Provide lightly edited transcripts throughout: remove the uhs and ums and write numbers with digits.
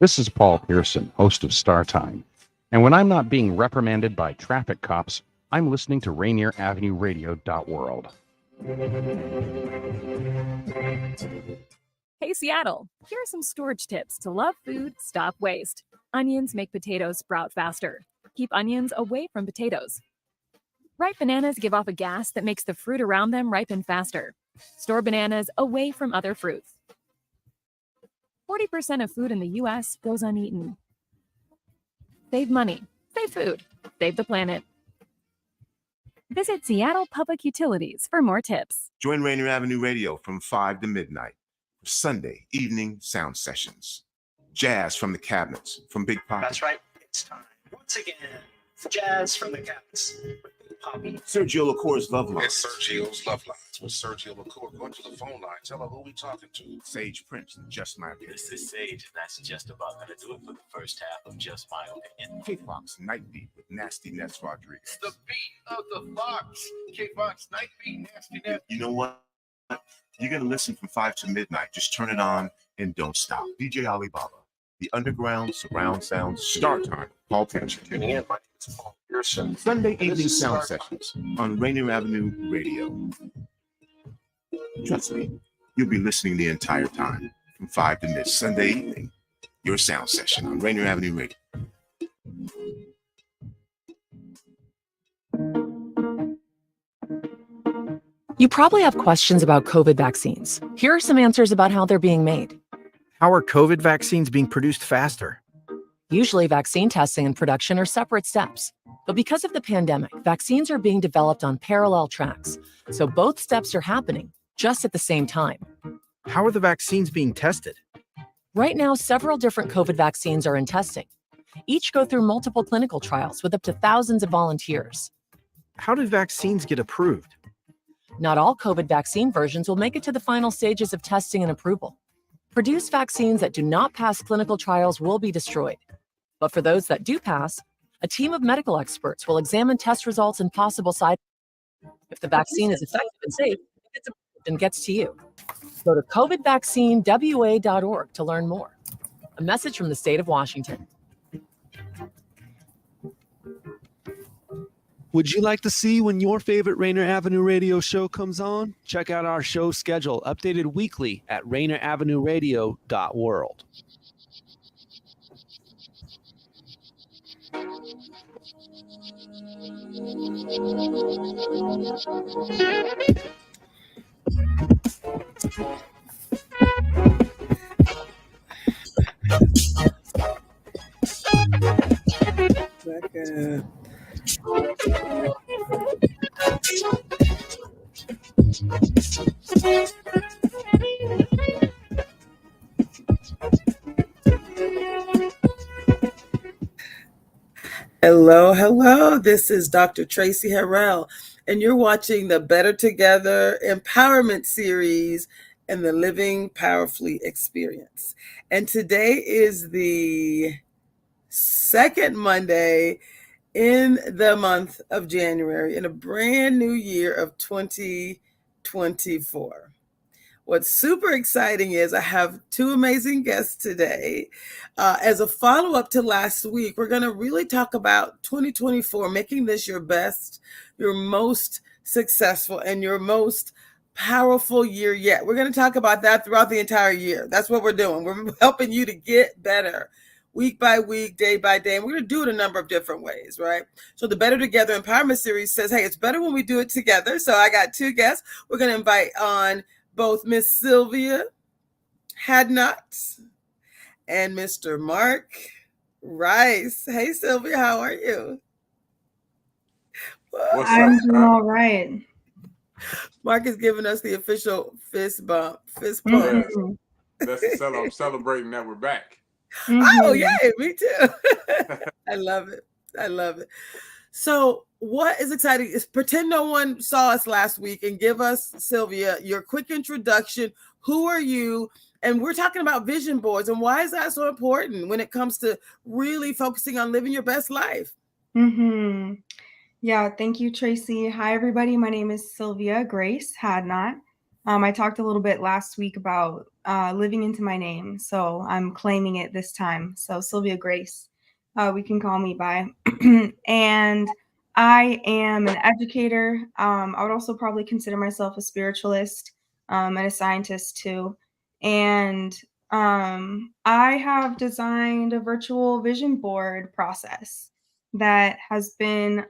This is Paul Pearson, host of Star Time. And when I'm not being reprimanded by traffic cops, I'm listening to Rainier Avenue Radio World. Hey, Seattle, here are some storage tips to love food, stop waste. Onions make potatoes sprout faster. Keep onions away from potatoes. Ripe bananas give off a gas that makes the fruit around them ripen faster. Store bananas away from other fruits. 40% of food in the U.S. goes uneaten. Save money, save food, save the planet. Visit Seattle Public Utilities for more tips. Join Rainier Avenue Radio from 5 to midnight for Sunday evening sound sessions. Jazz from the cabinets from Big Poppy. That's right, it's time. Once again, jazz from the cabinets with Big Poppy. Sergio LaCour's Love Lines. It's Sergio's Love Lines with Sergio LaCour. Go to the phone line. Tell her who we talking to. Sage Prince and Just My Opinion. This is Sage, and that's just about going to do it for the first half of Just My Opinion. K-Fox Night Beat with Nasty Nets Rodriguez. The beat of the Fox. K-Fox Night Beat, Nasty Nets. You know what? You're going to listen from 5 to midnight. Just turn it on and don't stop. DJ Alibaba. The Underground Surround Sound Star Time. Paul Pearson. Tuning in. My name is Paul Pearson. Sunday evening sound sessions on Rainier Avenue Radio. Trust me, you'll be listening the entire time from 5 to midnight. Sunday evening, your sound session on Rainier Avenue Radio. You probably have questions about COVID vaccines. Here are some answers about how they're being made. How are COVID vaccines being produced faster? Usually, vaccine testing and production are separate steps. But because of the pandemic, vaccines are being developed on parallel tracks. So both steps are happening just at the same time. How are the vaccines being tested? Right now, several different COVID vaccines are in testing. Each go through multiple clinical trials with up to thousands of volunteers. How do vaccines get approved? Not all COVID vaccine versions will make it to the final stages of testing and approval. Produced vaccines that do not pass clinical trials will be destroyed. But for those that do pass, a team of medical experts will examine test results and possible side effects. If the vaccine is effective and safe, it gets approved and gets to you. Go to covidvaccinewa.org to learn more. A message from the state of Washington. Would you like to see when your favorite Rainier Avenue Radio show comes on? Check out our show schedule, updated weekly at rainieravenue.world. Hello. This is Dr. Traci Harrell, and you're watching the Better Together Empowerment Series and the Living Powerfully Experience. And today is the second Monday in the month of January in a brand new year of 2024. What's super exciting is I have two amazing guests today. As a follow-up to last week, we're going to really talk about 2024, making this your best, your most successful, and your most powerful year yet. We're going to talk about that throughout the entire year. That's what we're doing. We're helping you to get better week by week, day by day. And we're going to do it a number of different ways, right? So the Better Together Empowerment Series says, hey, it's better when we do it together. So I got two guests. We're going to invite on both Miss Sylvia Hadnot and Mr. Mark Rice. Hey, Sylvia, how are you? I'm doing all right. Mark is giving us the official fist bump. Mm-hmm. I'm celebrating that we're back. Mm-hmm. Oh, yay, me too. I love it. So what is exciting is pretend no one saw us last week and give us, Sylvia, your quick introduction. Who are you? And we're talking about vision boards. And why is that so important when it comes to really focusing on living your best life? Mm-hmm. Yeah, thank you, Traci. Hi, everybody. My name is Sylvia Grace Hadnot. I talked a little bit last week about living into my name, so I'm claiming it this time. So Sylvia Grace, we can call me by. And I am an educator. I would also probably consider myself a spiritualist and a scientist too. And I have designed a virtual vision board process that has been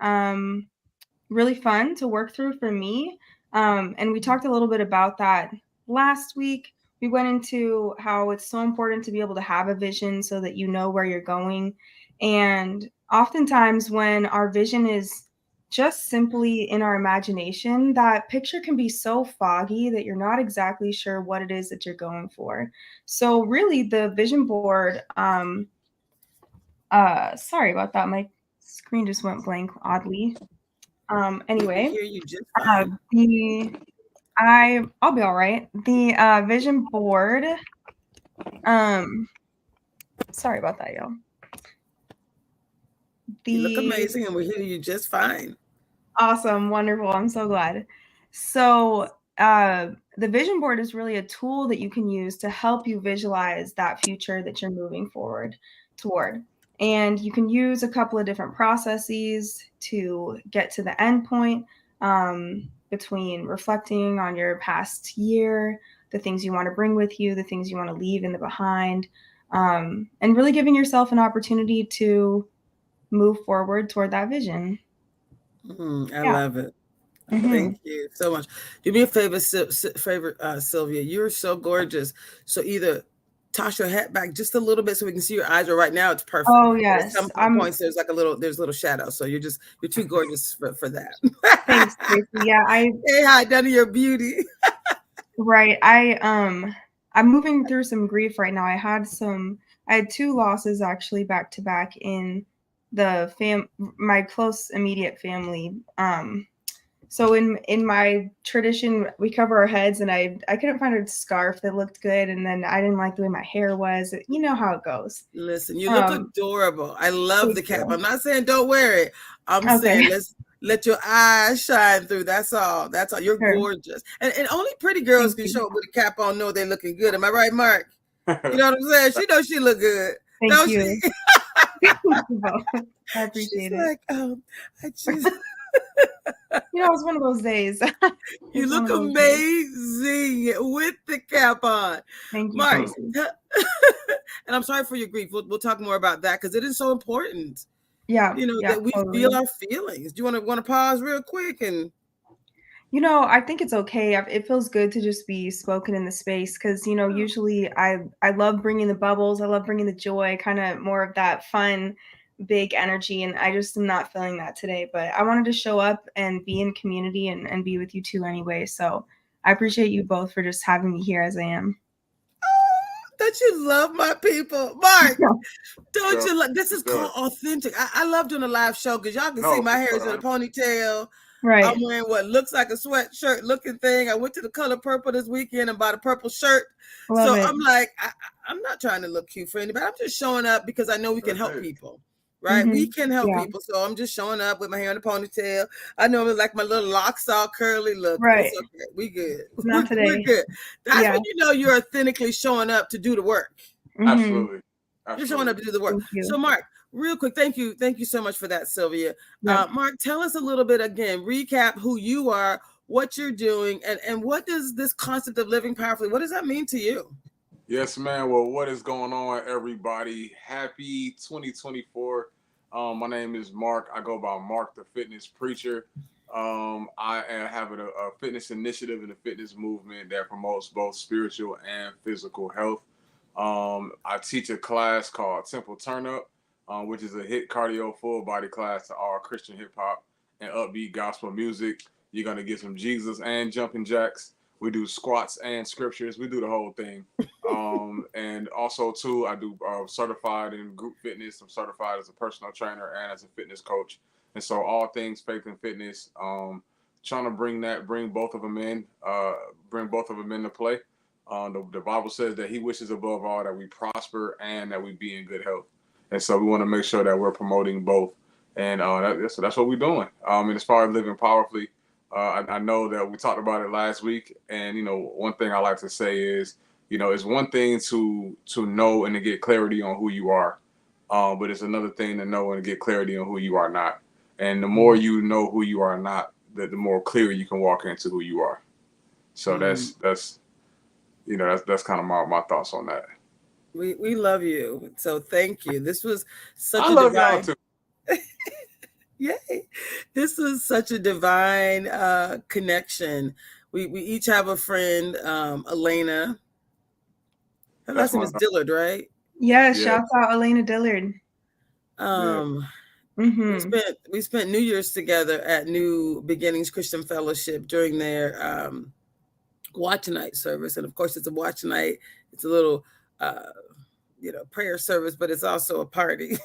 really fun to work through for me. And we talked a little bit about that last week. We went into how it's so important to be able to have a vision so that you know where you're going. And oftentimes, when our vision is just simply in our imagination, that picture can be so foggy that you're not exactly sure what it is that you're going for. So, really, the vision board, sorry about that. My screen just went blank oddly. Anyway, hear you just fine. I'll be all right. The vision board. Sorry about that, y'all. You look amazing, and we're hearing you just fine. Awesome, wonderful. I'm so glad. So, the vision board is really a tool that you can use to help you visualize that future that you're moving forward toward. And you can use a couple of different processes to get to the end point, between reflecting on your past year, the things you want to bring with you, the things you want to leave in the behind, and really giving yourself an opportunity to move forward toward that vision. I love it. Thank you so much. Do me a favor, Sylvia. You're so gorgeous. So either toss your hat back just a little bit so we can see your eyes. Or right now, it's perfect. Oh yes. At some points, there's a little shadow. So you're too gorgeous for that. Thanks, Tracy. Yeah, hey, hi, none of your beauty. Right. I'm moving through some grief right now. I had 2 losses actually back to back in my close immediate family. So in my tradition, we cover our heads, and I couldn't find a scarf that looked good, and then I didn't like the way my hair was. You know how it goes. Listen, you look adorable. I love the cap. I'm not saying don't wear it. I'm saying let your eyes shine through. That's all. You're gorgeous. And only pretty girls can show up with a cap on, know they're looking good. Am I right, Mark? You know what I'm saying? She knows she look good. Thank you. I appreciate it. Like, I just it was one of those days. You look amazing with the cap on. Thank you, Mark. And I'm sorry for your grief. We'll talk more about that because it is so important. Yeah. That we feel our feelings. Do you want to pause real quick and I think it's okay. It feels good to just be spoken in the space because, usually I love bringing the bubbles. I love bringing the joy, kind of more of that fun, big energy. And I just am not feeling that today. But I wanted to show up and be in community and be with you too anyway. So I appreciate you both for just having me here as I am. Don't you love my people? Mark, don't you love this? Is called authentic. I love doing a live show because y'all can see my hair is in a ponytail. Right. I'm wearing what looks like a sweatshirt looking thing. I went to the Color Purple this weekend and bought a purple shirt. Love it. I'm like, I'm not trying to look cute for anybody. I'm just showing up because I know we can help people. Right? We can help people. So I'm just showing up with my hair in a ponytail. I know like my little locks all curly look. Right. It's okay. We good. Not today. We're good. That's when you know you're authentically showing up to do the work. Absolutely. You're showing up to do the work. So Mark, real quick, thank you so much for that, Sylvia. Mark, tell us a little bit again, recap who you are, what you're doing, and what does this concept of living powerfully, what does that mean to you? Yes, man. Well, what is going on, everybody? Happy 2024. My name is Mark. I go by Mark the Fitness Preacher. I have a fitness initiative and a fitness movement that promotes both spiritual and physical health. I teach a class called Temple Turn Up, which is a hit cardio full body class to all Christian hip hop and upbeat gospel music. You're going to get some Jesus and jumping jacks. We do squats and scriptures. We do the whole thing. And also, too, I do certified in group fitness. I'm certified as a personal trainer and as a fitness coach. And so all things faith and fitness, trying to bring both of them in, into play. The Bible says that he wishes above all that we prosper and that we be in good health. And so we want to make sure that we're promoting both. And that's what we're doing. And as far as living powerfully, I know that we talked about it last week, and one thing I like to say is, it's one thing to know and to get clarity on who you are, but it's another thing to know and get clarity on who you are not. And the more you know who you are not, the more clear you can walk into who you are. So that's kind of my thoughts on that. We love you. So thank you. This was such I a love divine. y'all too. Yay. This was such a divine connection. We each have a friend, Elena. Her last name is Dillard, right? Yeah, shouts out Elena Dillard. We spent New Year's together at New Beginnings Christian Fellowship during their watch night service. And of course, it's a watch night. It's a little prayer service, but it's also a party,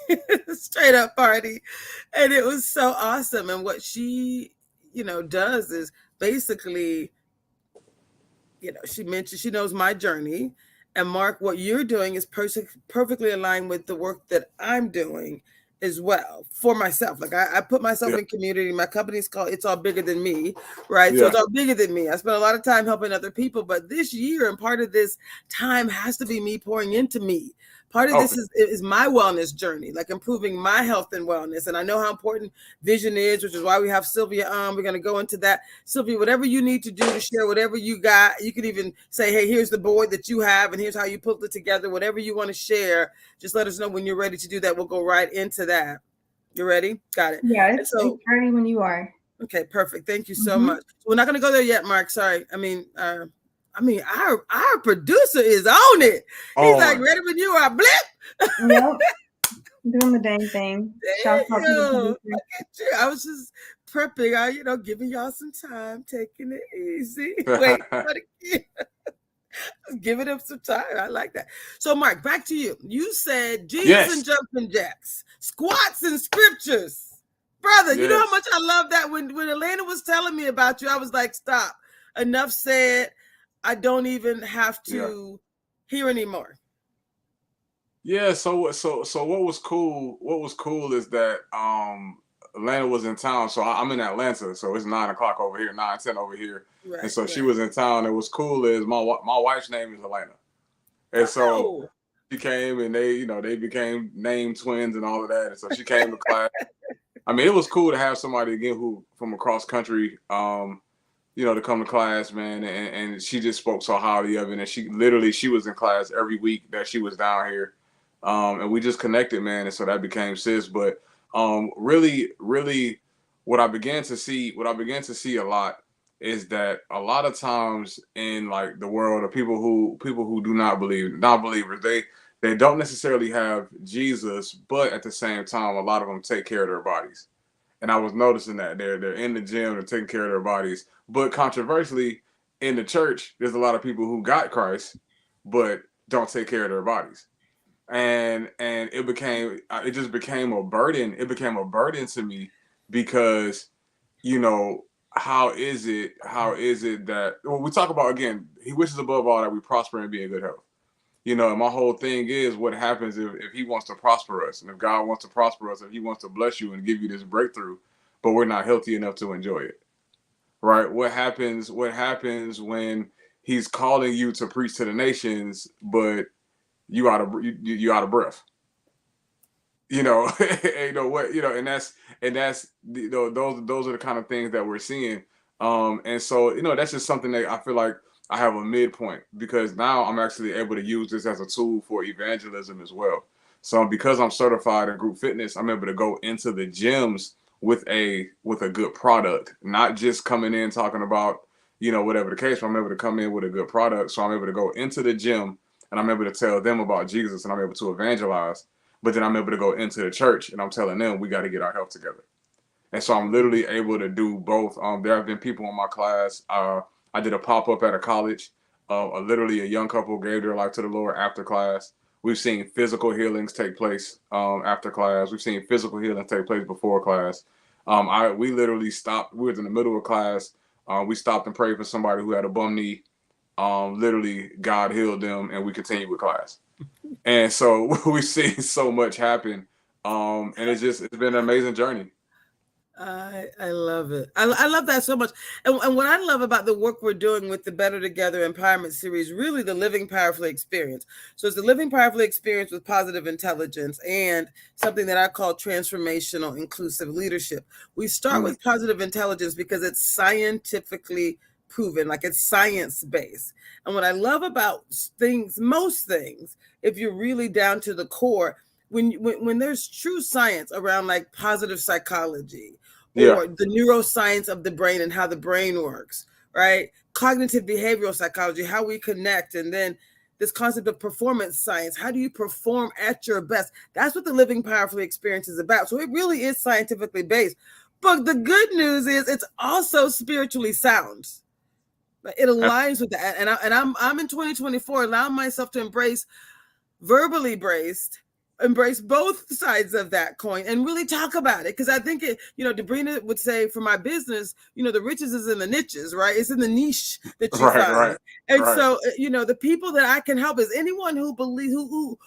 straight up party. And it was so awesome. And what she, does is basically, she mentioned, she knows my journey. And Mark, what you're doing is perfectly aligned with the work that I'm doing as well for myself. Like I put myself in community. My company's called It's All Bigger Than Me, right? So it's all bigger than me. I spent a lot of time helping other people, but this year and part of this time has to be me pouring into me. Part of this is my wellness journey, like improving my health and wellness. And I know how important vision is, which is why we have Sylvia on. We're going to go into that. Sylvia, whatever you need to do to share whatever you got, you can even say, hey, here's the board that you have, and here's how you put it together. Whatever you want to share, just let us know when you're ready to do that. We'll go right into that. You ready? Got it. Yeah, it's ready when you are. Okay, perfect. Thank you so much. We're not going to go there yet, Mark. Sorry. I mean, our producer is on it. He's like, ready when you are. Blip. Yep. Doing the dang thing. Shout out to the I was just prepping, giving y'all some time, taking it easy. Wait, giving him some time. I like that. So, Mark, back to you. You said Jesus and jumping jacks, squats and scriptures. Brother, you know how much I love that? When Elena was telling me about you, I was like, stop. Enough said. I don't even have to hear anymore. Yeah. So what was cool is that Atlanta was in town. So I'm in Atlanta. So it's 9:00 over here, 9:10 over here. Right, and so she was in town. And what's cool is my wife's name is Elena. And so she came and they became name twins and all of that. And so she came to class. I mean, it was cool to have somebody again who from across country, to come to class, man. And she just spoke so highly of it. And she was in class every week that she was down here. And we just connected, man. And so that became sis. But really, what I began to see a lot is that a lot of times in like the world of people who do not believe, non-believers, they don't necessarily have Jesus, but at the same time, a lot of them take care of their bodies. And I was noticing that they're in the gym, they're taking care of their bodies. But controversially, in the church, there's a lot of people who got Christ, but don't take care of their bodies. And it just became a burden. It became a burden to me because, how is it that we talk about, again, he wishes above all that we prosper and be in good health. And my whole thing is what happens if he wants to prosper us, and if God wants to prosper us, if he wants to bless you and give you this breakthrough, but we're not healthy enough to enjoy it, right? What happens when he's calling you to preach to the nations, but you out of breath? And that's those are the kind of things that we're seeing. And so, that's just something that I feel like I have a midpoint, because now I'm actually able to use this as a tool for evangelism as well. So because I'm certified in group fitness, I'm able to go into the gyms with a good product, not just coming in talking about, whatever the case, but I'm able to come in with a good product. So I'm able to go into the gym and I'm able to tell them about Jesus, and I'm able to evangelize, but then I'm able to go into the church and I'm telling them we got to get our health together. And so I'm literally able to do both. There have been people in my class. I did a pop-up at a college. Literally a young couple gave their life to the Lord after class. We've seen physical healings take place after class. We've seen physical healings take place before class. We literally stopped. We were in the middle of class. We stopped and prayed for somebody who had a bum knee. Literally, God healed them, and we continued with class. And so we've seen so much happen. And it's been an amazing journey. I love it. I love that so much. And what I love about the work we're doing with the Better Together Empowerment Series, really the Living Powerfully experience. So it's the Living Powerfully experience with positive intelligence and something that I call transformational inclusive leadership. We start with positive intelligence because it's scientifically proven, like it's science-based. And what I love about most things, if you're really down to the core, when there's true science around like positive psychology, or the neuroscience of the brain and how the brain works, right? Cognitive behavioral psychology, how we connect, and then this concept of performance science. How do you perform at your best? That's what the Living Powerfully experience is about. So it really is scientifically based. But the good news is it's also spiritually sound. It aligns with that. And I'm in 2024, allowing myself to embrace both sides of that coin and really talk about it. Because I think Debrina would say for my business, the riches is in the niches, right? It's in the niche that you find. And so, the people that I can help is anyone who believes, who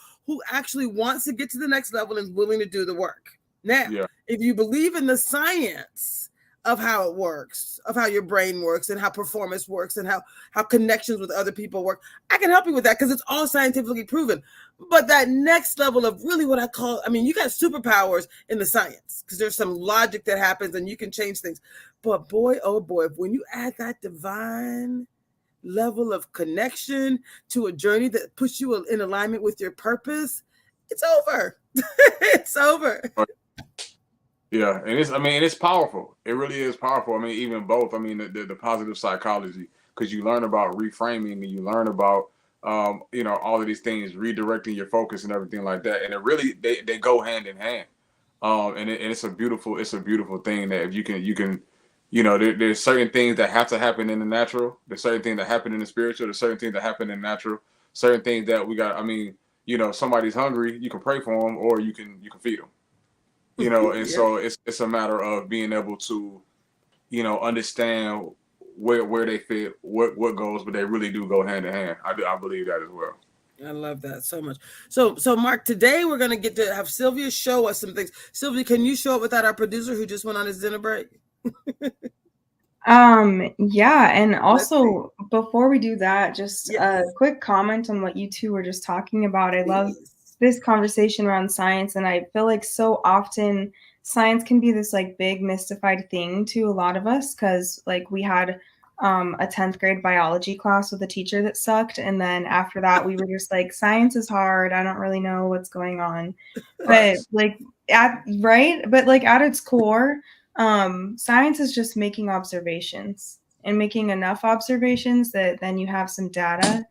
actually wants to get to the next level and is willing to do the work. Now, if you believe in the science of how it works, of how your brain works and how performance works and how connections with other people work, I can help you with that because it's all scientifically proven. But that next level of really what I call, you got superpowers in the science because there's some logic that happens and you can change things. But boy, oh boy, when you add that divine level of connection to a journey that puts you in alignment with your purpose, it's over. It's over. Yeah, and it's powerful. It really is powerful. Even both. The positive psychology, because you learn about reframing and you learn about all of these things, redirecting your focus and everything like that. And it really they go hand in hand. And it's a beautiful thing that if you can there's certain things that have to happen in the natural. There's certain things that happen in the spiritual. There's certain things that happen in the natural. Certain things that we got. Somebody's hungry, you can pray for them, or you can feed them. So it's a matter of being able to, understand where they fit, what goes, but they really do go hand in hand. I believe that as well. I love that so much. So Mark, today we're going to get to have Sylvia show us some things. Sylvia, can you show up without our producer who just went on his dinner break? Yeah. And also before we do that, just a quick comment on what you two were just talking about. I love this conversation around science. And I feel like so often science can be this like big mystified thing to a lot of us. Cause like we had a 10th grade biology class with a teacher that sucked. And then after that, we were just like, science is hard. I don't really know what's going on. But at its core, science is just making observations and making enough observations that then you have some data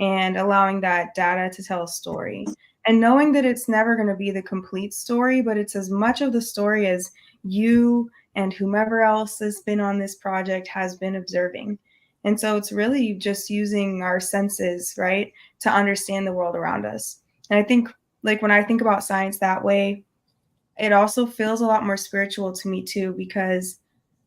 and allowing that data to tell a story. And knowing that it's never going to be the complete story, but it's as much of the story as you and whomever else has been on this project has been observing. And so it's really just using our senses, right, to understand the world around us. And I think, like, when I think about science that way, it also feels a lot more spiritual to me too, because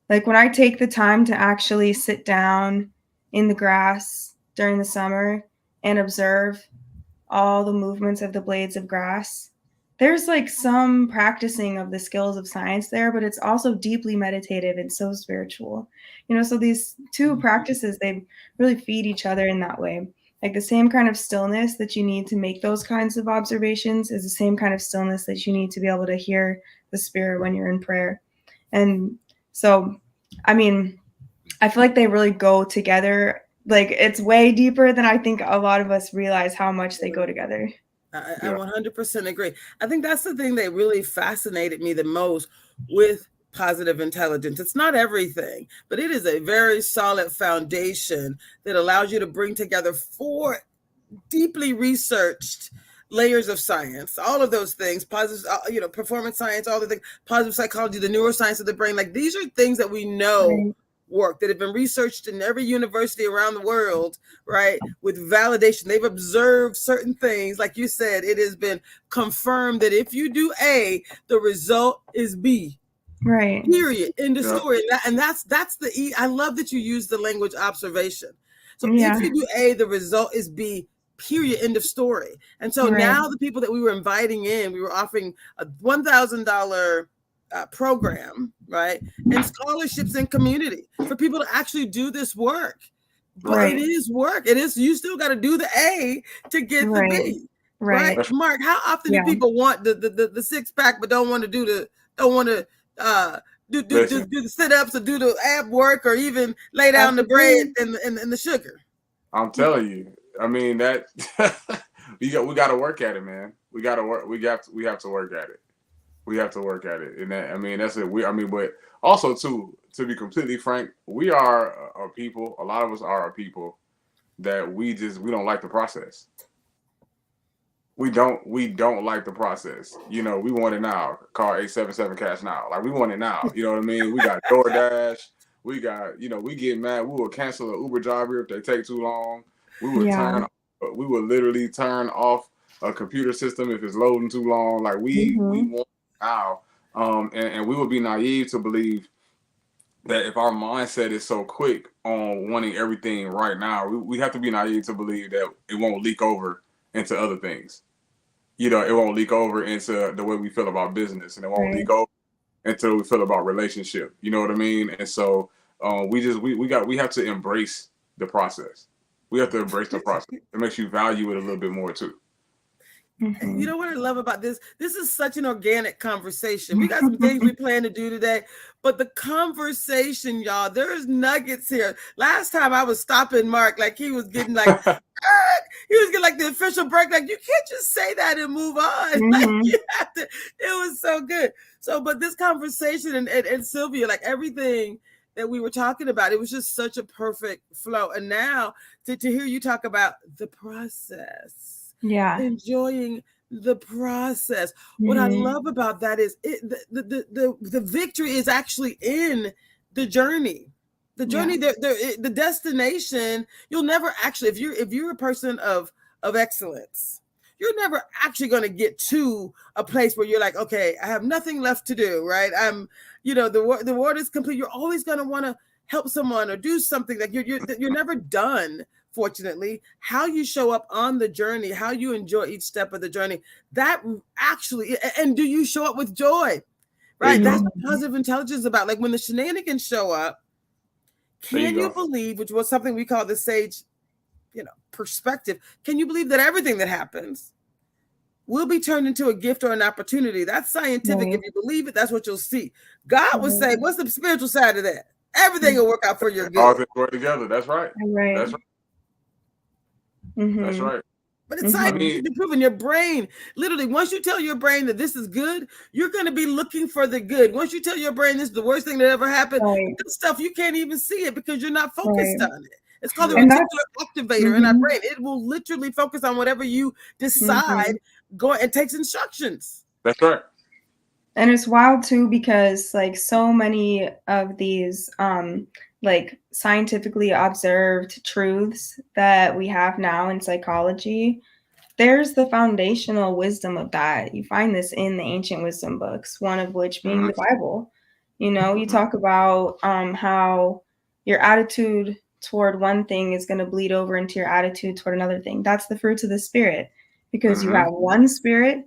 like when I take the time to actually sit down in the grass during the summer and observe all the movements of the blades of grass, there's like some practicing of the skills of science there, but it's also deeply meditative and so spiritual. So these two practices, they really feed each other in that way. Like the same kind of stillness that you need to make those kinds of observations is the same kind of stillness that you need to be able to hear the spirit when you're in prayer. And so, I feel like they really go together. Like it's way deeper than I think a lot of us realize how much they go together. I 100% agree. I think that's the thing that really fascinated me the most with positive intelligence. It's not everything, but it is a very solid foundation that allows you to bring together 4 deeply researched layers of science, all of those things, positive, performance science, all the things, positive psychology, the neuroscience of the brain. Like these are things that we know work, that have been researched in every university around the world, right? With validation. They've observed certain things. Like you said, it has been confirmed that if you do A, the result is B. Right. Period. End of story. And that's the I love that you use the language observation. So if you do A, the result is B. Period. End of story. And so now the people that we were inviting in, we were offering a $1,000 program, right? And scholarships and community for people to actually do this work. But it is work. It is, you still got to do the A to get the B. Right. Mark, how often do people want the six pack but don't want to do the do the sit-ups or do the ab work or even lay down the bread and the sugar? I'm telling you. I mean, that we got to work at it, man. We got to work. We have to work at it. We have to work at it. And that, I mean, that's it. But also too, to be completely frank, we are a people. A lot of us are a people that we don't like the process. We don't like the process. You know, we want it now. Call 877 cash now. Like, we want it now. You know what I mean? We got DoorDash. We got, we get mad. We will cancel an Uber driver if they take too long. We would literally turn off a computer system if it's loading too long. Like, we want it now. And we would be naive to believe that if our mindset is so quick on wanting everything right now, we have to be naive to believe that it won't leak over into other things. It won't leak over into the way we feel about business, and it won't leak over into we feel about relationship. You know what I mean? And so we have to embrace the process. We have to embrace the process. It makes you value it a little bit more too. And you know what I love about this? This is such an organic conversation. We got some things we plan to do today, but the conversation, y'all, there's nuggets here. Last time I was stopping Mark, like he was getting like, he was getting like the official break. Like, you can't just say that and move on. Like, you have to. It was so good. So, but this conversation and Sylvia, like everything that we were talking about, it was just such a perfect flow. And now to hear you talk about the process. Yeah, enjoying the process. What I love about that is the victory is actually in the journey. The journey, the destination. You'll never actually, if you're a person of excellence, you're never actually going to get to a place where you're like, okay, I have nothing left to do. Right? I'm, the world is complete. You're always going to want to help someone or do something. Like you're never done. Fortunately, how you show up on the journey, how you enjoy each step of the journey, that actually, and do you show up with joy, right? That's what positive intelligence about. Like when the shenanigans show up, can you believe, which was something we call the sage, perspective. Can you believe that everything that happens will be turned into a gift or an opportunity? That's scientific. If you believe it, that's what you'll see. God would say, what's the spiritual side of that? Everything will work out for your good. All things work together. That's right. That's right. That's right. But it's scientifically proven. Your brain, literally, once you tell your brain that this is good, you're going to be looking for the good. Once you tell your brain this is the worst thing that ever happened, this stuff, you can't even see it because you're not focused on it. It's called the reticular activator in our brain. It will literally focus on whatever you decide, go and takes instructions. That's right. And it's wild too, because like so many of these like scientifically observed truths that we have now in psychology, there's the foundational wisdom of that. You find this in the ancient wisdom books, one of which being the Bible. You talk about how your attitude toward one thing is going to bleed over into your attitude toward another thing. That's the fruits of the spirit, because you have one spirit.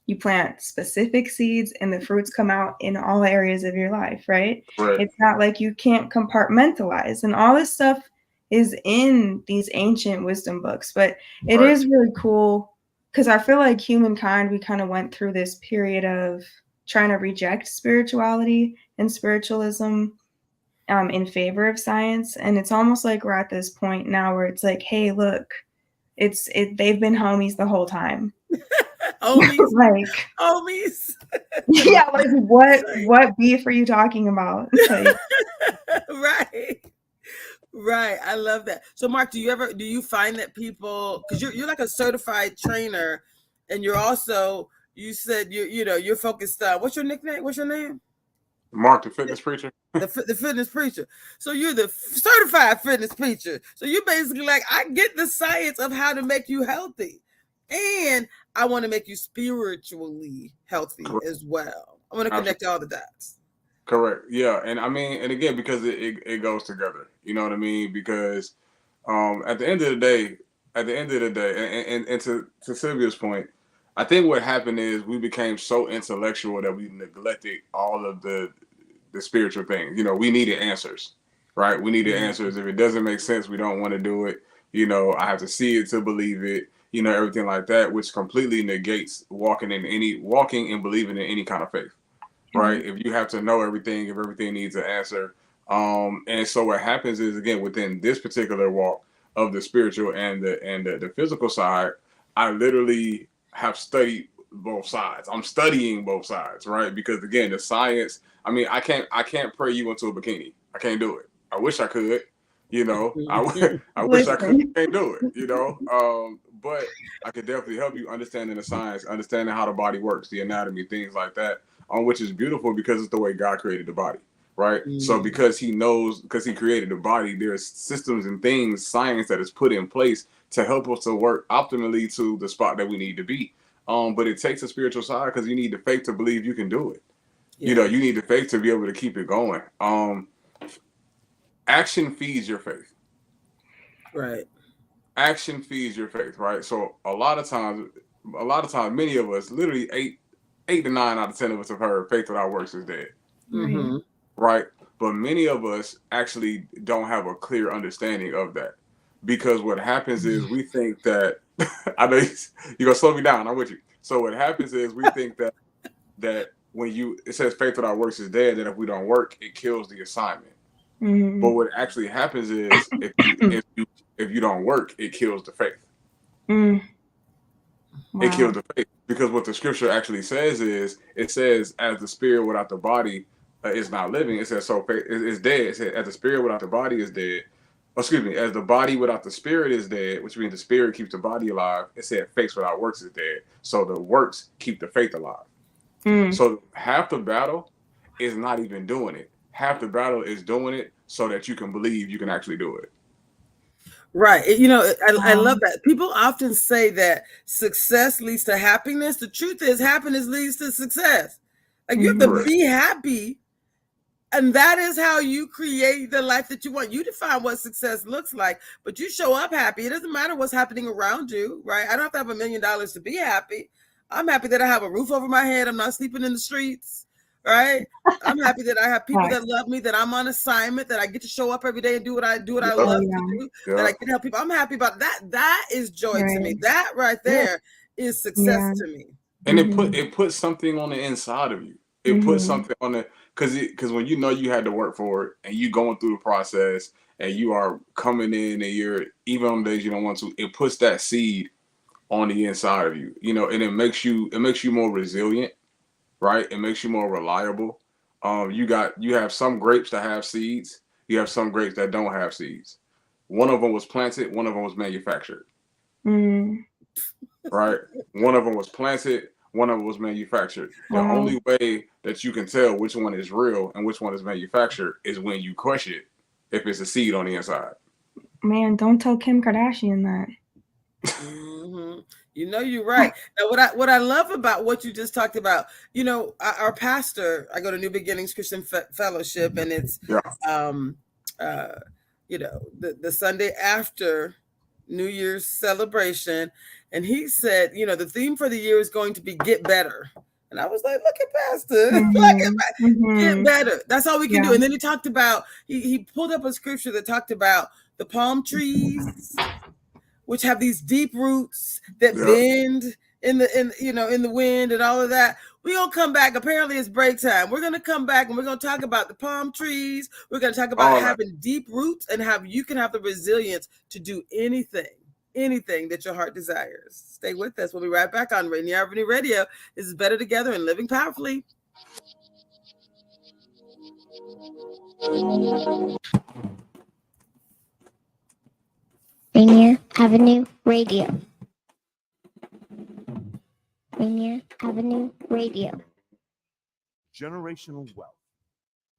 You plant specific seeds and the fruits come out in all areas of your life, right? It's not like you can't compartmentalize, and all this stuff is in these ancient wisdom books. But it is really cool because I feel like humankind, we kind of went through this period of trying to reject spirituality and spiritualism in favor of science. And it's almost like we're at this point now where it's like, hey, look, they've been homies the whole time. Homies, homies. Yeah, like what beef are you talking about? Like, right. I love that. So, Mark, do you find that people, because you're like a certified trainer, and you're also, you said you're focused on, what's your nickname? What's your name? Mark, the fitness preacher. The fitness preacher. So you're the certified fitness preacher. So you're basically like, I get the science of how to make you healthy. And I want to make you spiritually healthy as well. I want to connect all the dots. Correct. Yeah. And I mean, and again, because it goes together, you know what I mean? Because at the end of the day, and to Sylvia's point, I think what happened is we became so intellectual that we neglected all of the the spiritual things. You know, we needed answers, right? We needed answers. If it doesn't make sense, we don't want to do it. You know, I have to see it to believe it, you know, everything like that, which completely negates walking and believing in any kind of faith, right? If you have to know everything, if everything needs an answer. And so what happens is, again, within this particular walk of the spiritual and the physical side, I literally have studied both sides. I'm studying both sides, right? Because again, the science, I mean, I can't pray you into a bikini. I can't do it. I wish I could. You know, I wish I could. I can't do it, you know, but I could definitely help you understanding the science, understanding how the body works, the anatomy, things like that, which is beautiful because it's the way God created the body, right? So because he created the body, there's systems and things, science that is put in place to help us to work optimally to the spot that we need to be. But it takes a spiritual side because you need the faith to believe you can do it. Yeah. You know, you need the faith to be able to keep it going. Action feeds your faith. Right. Action feeds your faith, right? So a lot of times, many of us, literally 8 to 9 out of 10 of us have heard faith without works is dead. Mm-hmm. Right? But many of us actually don't have a clear understanding of that. Because what happens is we think that, I know you're going to slow me down, I'm with you. So what happens is we think that when it says faith without works is dead, that if we don't work, it kills the assignment. Mm-hmm. But what actually happens is if you don't work, it kills the faith. Wow. It kills the faith, because what the scripture actually says is, it says, as the spirit without the body is not living. It says, so faith is dead. It says, as the spirit without the body is dead. As the body without the spirit is dead, which means the spirit keeps the body alive. It said faith without works is dead. So the works keep the faith alive. So half the battle is not even doing it. Half the battle is doing it so that you can believe you can actually do it. Right. You know, I love that. People often say that success leads to happiness. The truth is, happiness leads to success. Like, you have to be happy. And that is how you create the life that you want. You define what success looks like, but you show up happy. It doesn't matter what's happening around you, right? I don't have to have $1 million to be happy. I'm happy that I have a roof over my head. I'm not sleeping in the streets, right? I'm happy that I have people that love me, that I'm on assignment, that I get to show up every day and do what I love to do, that I can help people. I'm happy about that. That is joy to me. That right there is success to me. And it puts something on the inside of you. It puts something on the, because when you know you had to work for it and you going through the process and you are coming in and you're, even on days you don't want to, it puts that seed on the inside of you, you know, and it makes you more resilient, right? It makes you more reliable. You have some grapes that have seeds. You have some grapes that don't have seeds. One of them was planted. One of them was manufactured. Right? One of them was planted. One of them was manufactured. The only way that you can tell which one is real and which one is manufactured is when you crush it, if it's a seed on the inside. Man, don't tell Kim Kardashian that. You know, you're right. Now, what I love about what you just talked about, you know, our pastor, I go to New Beginnings Christian Fellowship, and it's, you know, the Sunday after New Year's celebration. And he said, you know, the theme for the year is going to be get better. And I was like, look at Pastor, get better. That's all we can do. And then he talked about, he pulled up a scripture that talked about the palm trees, which have these deep roots that bend in the wind and all of that. We're going to come back. Apparently it's break time. We're going to come back and we're going to talk about the palm trees. We're going to talk about having deep roots and how you can have the resilience to do anything that your heart desires. Stay with us. We'll be right back on Rainier Avenue Radio. This is Better Together and Living Powerfully. Rainier Avenue Radio. Rainier Avenue Radio. Generational wealth.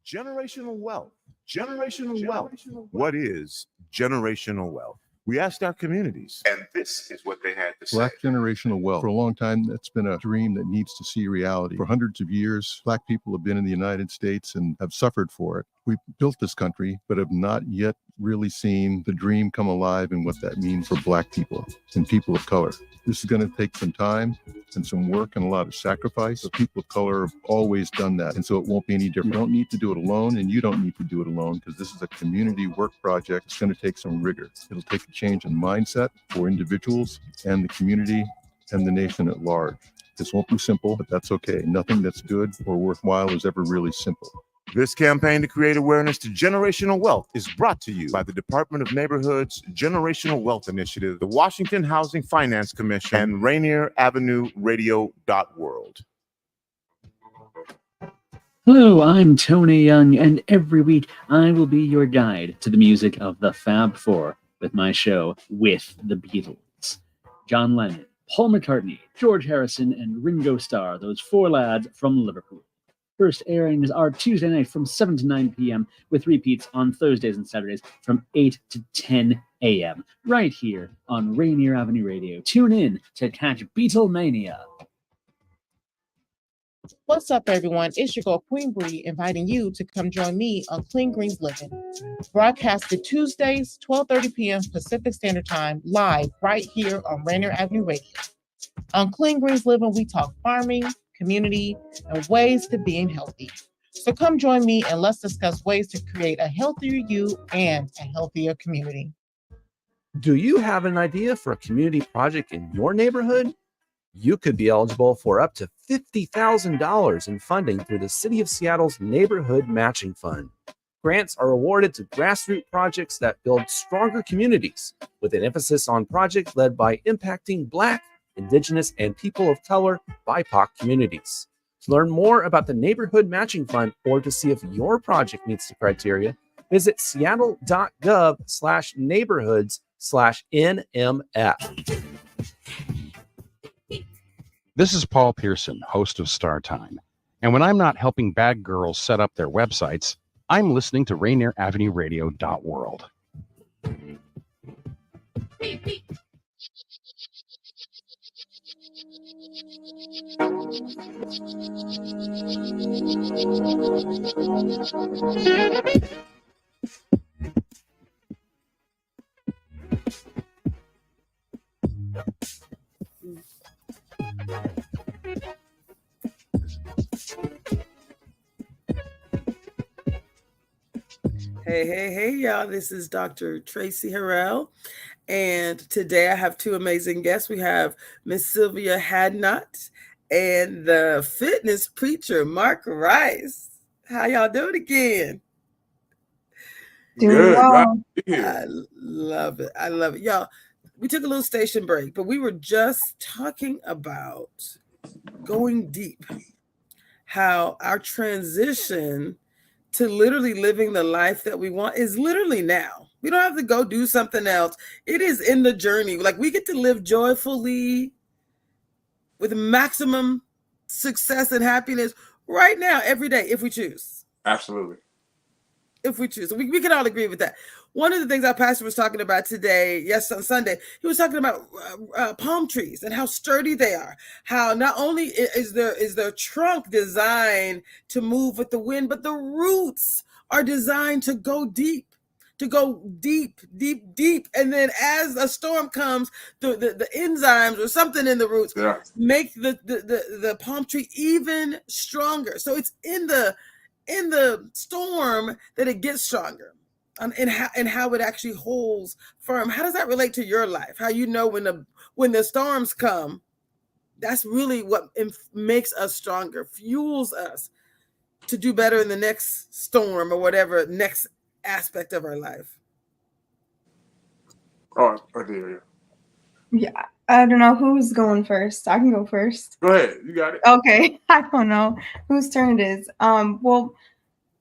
Generational wealth. Generational wealth. What is generational wealth? We asked our communities, and this is what they had to say. Black generational wealth. For a long time, that's been a dream that needs to see reality. For hundreds of years, Black people have been in the United States and have suffered for it. We built this country, but have not yet really seen the dream come alive and what that means for Black people and people of color. This is going to take some time and some work and a lot of sacrifice. The people of color have always done that, and so it won't be any different. You don't need to do it alone, and you don't need to do it alone, because this is a community work project. It's going to take some rigor. It'll take a change in mindset for individuals and the community and the nation at large. This won't be simple, but that's okay. Nothing that's good or worthwhile is ever really simple. This campaign to create awareness to generational wealth is brought to you by the Department of Neighborhood's Generational Wealth Initiative, the Washington Housing Finance Commission, and Rainier Avenue Radio World. Hello, I'm Tony Young, and every week I will be your guide to the music of the Fab Four with my show With the Beatles. John Lennon, Paul McCartney, George Harrison, and Ringo Starr, those four lads from Liverpool. First airings are Tuesday night from 7 to 9 p.m. with repeats on Thursdays and Saturdays from 8 to 10 a.m. right here on Rainier Avenue Radio. Tune in to catch Beatlemania. What's up, everyone? It's your girl, Queen Bree, inviting you to come join me on Clean Greens Living. Broadcasted Tuesdays, 12:30 p.m. Pacific Standard Time, live right here on Rainier Avenue Radio. On Clean Greens Living, we talk farming, community, and ways to being healthy. So come join me and let's discuss ways to create a healthier you and a healthier community. Do you have an idea for a community project in your neighborhood? You could be eligible for up to $50,000 in funding through the City of Seattle's Neighborhood Matching Fund. Grants are awarded to grassroots projects that build stronger communities, with an emphasis on projects led by impacting Black, Indigenous, and people of color BIPOC communities. To learn more about the Neighborhood Matching Fund or to see if your project meets the criteria, visit seattle.gov/neighborhoods/NMF. This is Paul Pearson, host of Star Time. And when I'm not helping bad girls set up their websites, I'm listening to Rainier Avenue Radio .world. Hey, y'all. This is Dr. Traci Harrell. And today I have two amazing guests. We have Miss Sylvia Hadnot and the fitness preacher, Mark Rice. How y'all doing again? Good. I love it. I love it. Y'all, we took a little station break, but we were just talking about going deep, how our transition to literally living the life that we want is literally now. We don't have to go do something else. It is in the journey. Like, we get to live joyfully with maximum success and happiness right now, every day, if we choose. Absolutely. If we choose. We can all agree with that. One of the things our pastor was talking about today, on Sunday, he was talking about palm trees and how sturdy they are. How not only is their trunk designed to move with the wind, but the roots are designed to go deep. And then as a storm comes, the enzymes or something in the roots make the palm tree even stronger. So it's in the storm that it gets stronger. And how it actually holds firm. How does that relate to your life? How you know when the storms come, that's really what makes us stronger, fuels us to do better in the next storm or whatever next aspect of our life. Oh, there. Yeah, I don't know who's going first. I can go first. Go ahead, you got it. Okay, I don't know whose turn it is. Well,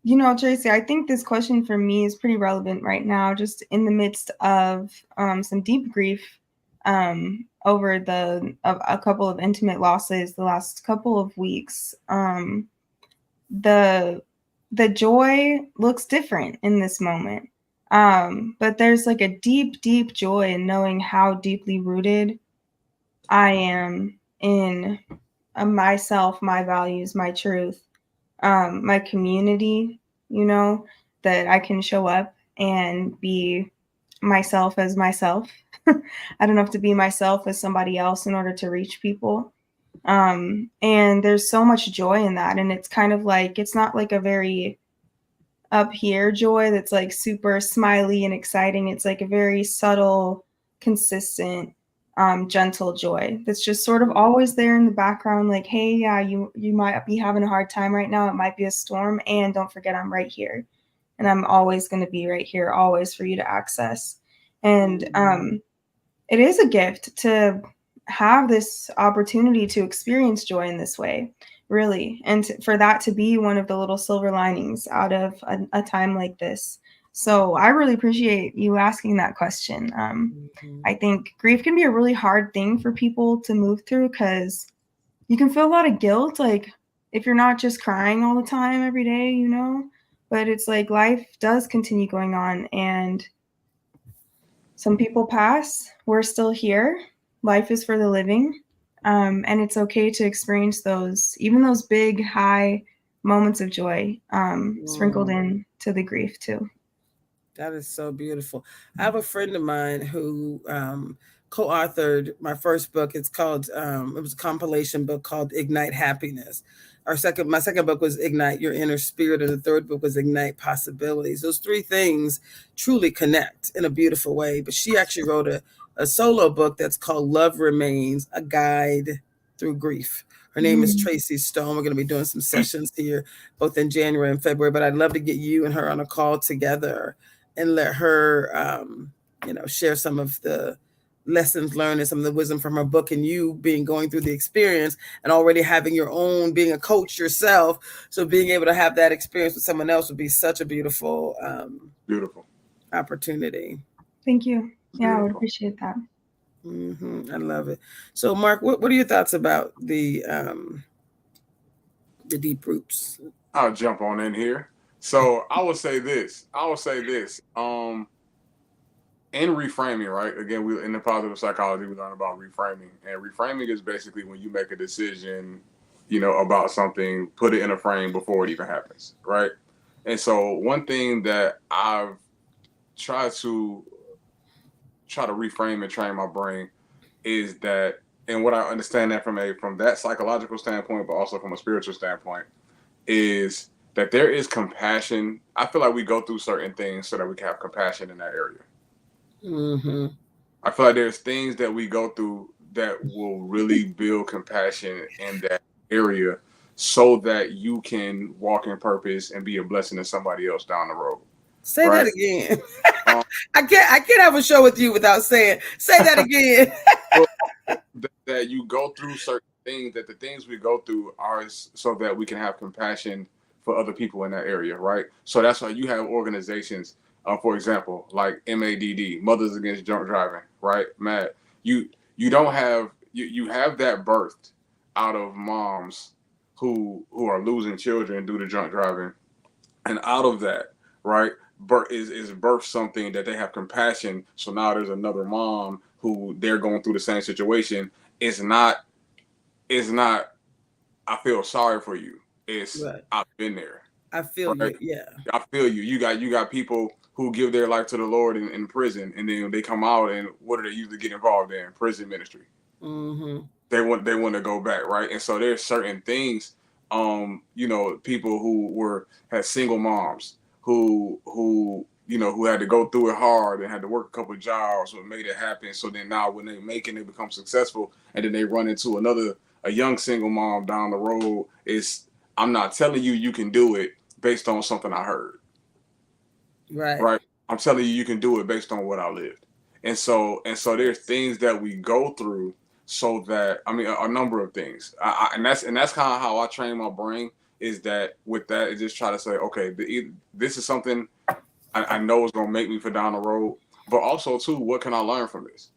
you know, Traci, I think this question for me is pretty relevant right now, just in the midst of some deep grief over a couple of intimate losses the last couple of weeks. The joy looks different in this moment, but there's like a deep, deep joy in knowing how deeply rooted I am in myself, my values, my truth. My community, you know, that I can show up and be myself as myself. I don't have to be myself as somebody else in order to reach people. And there's so much joy in that. And it's kind of like, it's not like a very up here joy that's like super smiley and exciting. It's like a very subtle, consistent, gentle joy that's just sort of always there in the background. Like, hey, yeah, you might be having a hard time right now. It might be a storm. And don't forget, I'm right here. And I'm always going to be right here, always for you to access. And it is a gift to have this opportunity to experience joy in this way, really. And for that to be one of the little silver linings out of a time like this. So I really appreciate you asking that question. I think grief can be a really hard thing for people to move through because you can feel a lot of guilt, like if you're not just crying all the time every day, you know, but it's like life does continue going on and some people pass. We're still here. Life is for the living. And it's okay to experience those, even those big, high moments of joy sprinkled in to the grief too. That is so beautiful. I have a friend of mine who co-authored my first book. It's called, it was a compilation book called Ignite Happiness. My second book was Ignite Your Inner Spirit, and the third book was Ignite Possibilities. Those three things truly connect in a beautiful way. But she actually wrote a solo book that's called Love Remains, A Guide Through Grief. Her name is Traci Stone. We're going to be doing some sessions here, both in January and February, but I'd love to get you and her on a call together and let her, share some of the lessons learned and some of the wisdom from her book, and you going through the experience and already having your own, being a coach yourself. So being able to have that experience with someone else would be such a beautiful opportunity. Thank you. Yeah, I would appreciate that. I love it. So Mark, what are your thoughts about the deep roots? I'll jump on in here. So I will say this. In reframing, right? Again, we in the positive psychology, we learn about reframing. And reframing is basically when you make a decision, about something, put it in a frame before it even happens, right? And so one thing that I've tried to reframe and train my brain is that, and what I understand that from that psychological standpoint, but also from a spiritual standpoint, is that there is compassion. I feel like we go through certain things so that we can have compassion in that area. I feel like there's things that we go through that will really build compassion in that area so that you can walk in purpose and be a blessing to somebody else down the road. Say that again. I can't have a show with you without saying, say that again. That you go through certain things, that the things we go through are so that we can have compassion for other people in that area, right? So that's why you have organizations, for example, like MADD, Mothers Against Drunk Driving, right? MAD. You don't have you have that birthed out of moms who are losing children due to drunk driving, and out of that, right, is birth something that they have compassion. So now there's another mom who they're going through the same situation. It's not I feel sorry for you. It's right. I've been there. I feel right? you. Yeah. I feel you. You got people who give their life to the Lord in prison, and then they come out, and what do they usually get involved in? Prison ministry. They want to go back, right? And so there's certain things, people who had single moms who had to go through it hard and had to work a couple of jobs, what made it happen. So then now when they make it, they become successful, and then they run into a young single mom down the road. I'm not telling you can do it based on something I heard. Right. I'm telling you can do it based on what I lived. And so there's things that we go through so that, a number of things. And that's kind of how I train my brain, is that with that, is just try to say, okay, this is something I know is going to make me for down the road, but also too, what can I learn from this?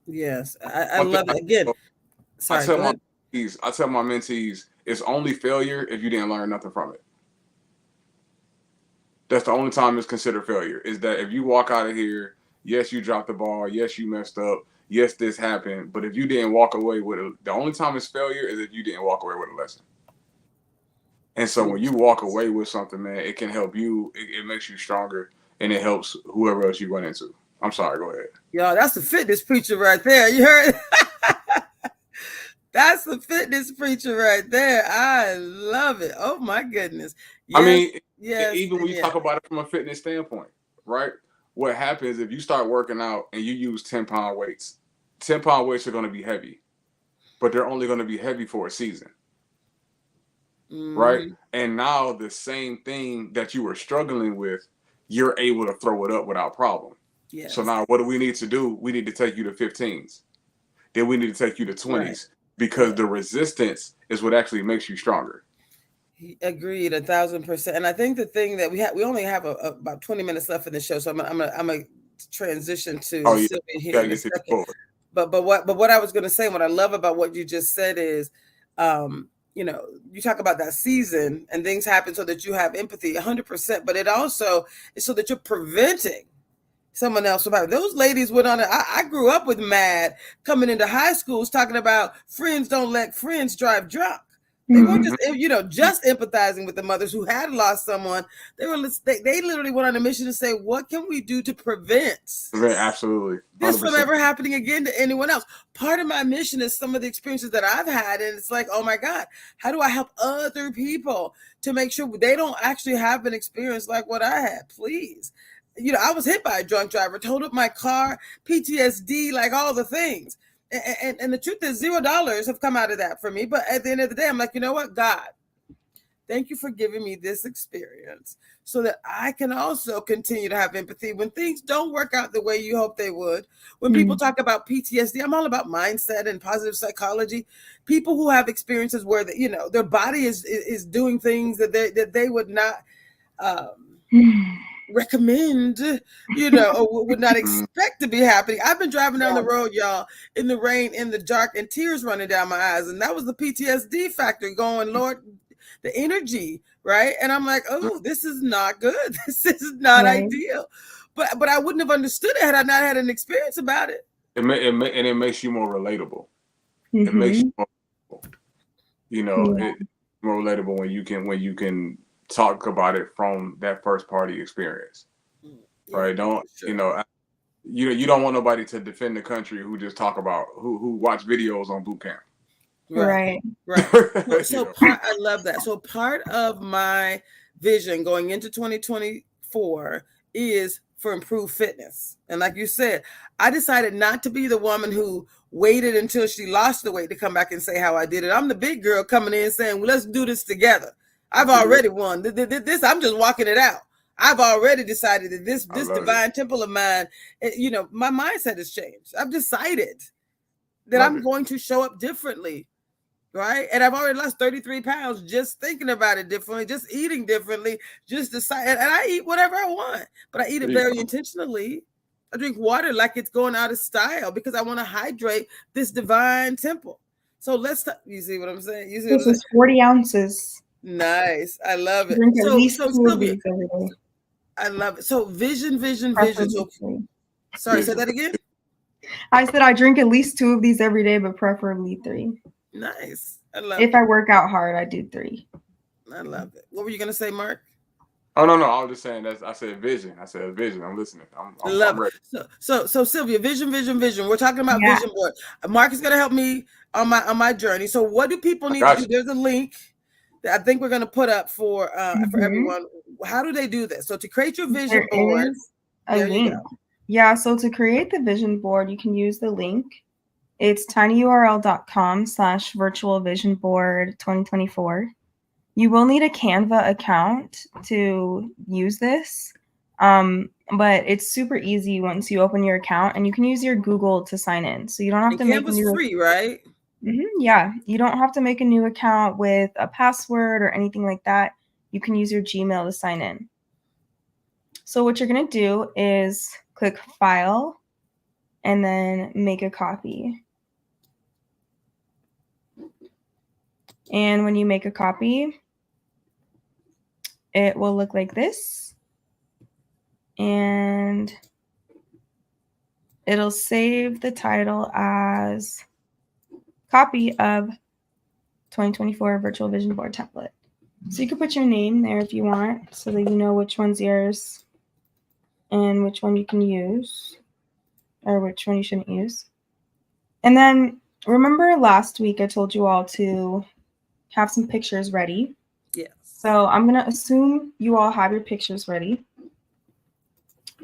Yes. I love it. Again, sorry, I tell my mentees, it's only failure if you didn't learn nothing from it. That's the only time it's considered failure, is that if you walk out of here, yes, you dropped the ball, yes, you messed up, yes, this happened, but if you didn't walk away with the only time it's failure is if you didn't walk away with a lesson. And so when you walk away with something, man, it can help you. It makes you stronger, and it helps whoever else you run into. I'm sorry. Go ahead. Yo, that's the fitness preacher right there. You heard it? That's the fitness preacher right there. I love it. Oh my goodness. Yes, I mean, yes, even when you talk about it from a fitness standpoint, right? What happens if you start working out and you use 10-pound weights? 10-pound weights are going to be heavy, but they're only going to be heavy for a season. Right? And now the same thing that you were struggling with, you're able to throw it up without problem. Yes. So now what do we need to do? We need to take you to 15s. Then we need to take you to 20s because the resistance is what actually makes you stronger. Agreed, 1,000%. And I think the thing that we only have about 20 minutes left in the show, so I'm gonna transition to Sylvia here in a second. But what I was gonna say, what I love about what you just said is, you know, you talk about that season and things happen so that you have empathy 100%, but it also is so that you're preventing someone else about it. Those ladies went on it. I grew up with Mad coming into high schools talking about friends don't let friends drive drunk. They weren't just, you know, just empathizing with the mothers who had lost someone. They literally went on a mission to say, what can we do to prevent absolutely 100%. This from ever happening again to anyone else? Part of my mission is some of the experiences that I've had, and it's like, oh my God, how do I help other people to make sure they don't actually have an experience like what I had? Please. You know, I was hit by a drunk driver, towed up my car, PTSD, like all the things. And the truth is $0 have come out of that for me. But at the end of the day, I'm like, you know what, God, thank you for giving me this experience so that I can also continue to have empathy when things don't work out the way you hope they would. When people talk about PTSD, I'm all about mindset and positive psychology. People who have experiences where you know, their body is doing things that they would not recommend, you know, or would not expect to be happening. I've been driving down the road, y'all, in the rain, in the dark, and tears running down my eyes. And that was the PTSD factor going, Lord, the energy, right? And I'm like, oh, this is not good. This is not ideal. But I wouldn't have understood it had I not had an experience about it. And it makes you more relatable. It makes you more relatable. You know, it's more relatable when you can talk about it from that first party experience, right? You know, you don't want nobody to defend the country who just talk about who watch videos on boot camp. Right. So I love that. So part of my vision going into 2024 is for improved fitness. And like you said, I decided not to be the woman who waited until she lost the weight to come back and say how I did it. I'm the big girl coming in saying, well, let's do this together. I've already won this. I'm just walking it out. I've already decided that this divine temple of mine, you know, my mindset has changed. I've decided that I'm going to show up differently, right? And I've already lost 33 pounds just thinking about it differently, just eating differently, just decide. And I eat whatever I want, but I eat it very intentionally. I drink water like it's going out of style because I want to hydrate this divine temple. So you see what I'm saying? You see this is 40 ounces. Nice. I love it. Drink at least so 2 of these every day. I love it. So vision. So, sorry, say that again. I said I drink at least 2 of these every day, but preferably 3. Nice. I love it. If I work out hard, I do 3. I love it. What were you gonna say, Mark? Oh no, I was just saying I said vision. I'm listening. I'm ready. So Sylvia, vision. We're talking about vision board. Mark is gonna help me on my journey. So what do people need to do? There's a link that I think we're gonna put up for everyone. How do they do this? So to create your vision board, a link. Yeah, so to create the vision board, you can use the link. It's tinyurl.com/virtualvisionboard2024. You will need a Canva account to use this, but it's super easy once you open your account, and you can use your Google to sign in. So you don't have to make a new. Canva's free, right? Yeah, you don't have to make a new account with a password or anything like that. You can use your Gmail to sign in. So what you're going to do is click File and then make a copy. And when you make a copy, it will look like this. And it'll save the title as copy of 2024 Virtual Vision Board Template. So you could put your name there if you want, so that you know which one's yours and which one you can use or which one you shouldn't use. And then remember last week I told you all to have some pictures ready. Yes. So I'm going to assume you all have your pictures ready.